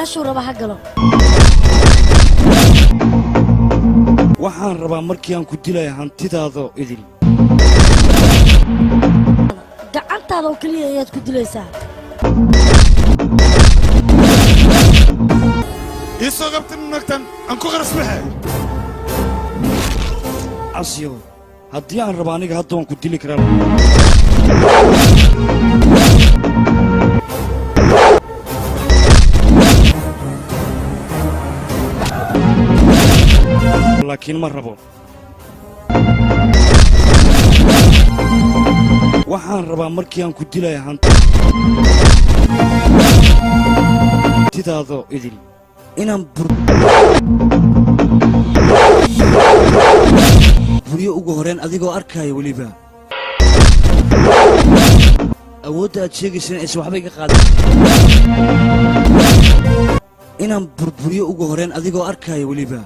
meeshuu raba ha galo waxaan rabaa markii aan ku dilay hantidaada idil gacantaada oo kaliya ayaad ku dilaysaa isoo qabtan nagtan aan ku qarasbaxay asiyo haddii aan raba aniga hadda waan ku dili karaa laakiin ma rabo waxaan rabaa markii aan ku dilay hantidaada idil inaan buriyo ugu horeen adigoo arkaya weliba awoodda aad sheegaysana aysan waxba iga qaadan inaan burburiyo ugu horeen adigoo arkaya weliba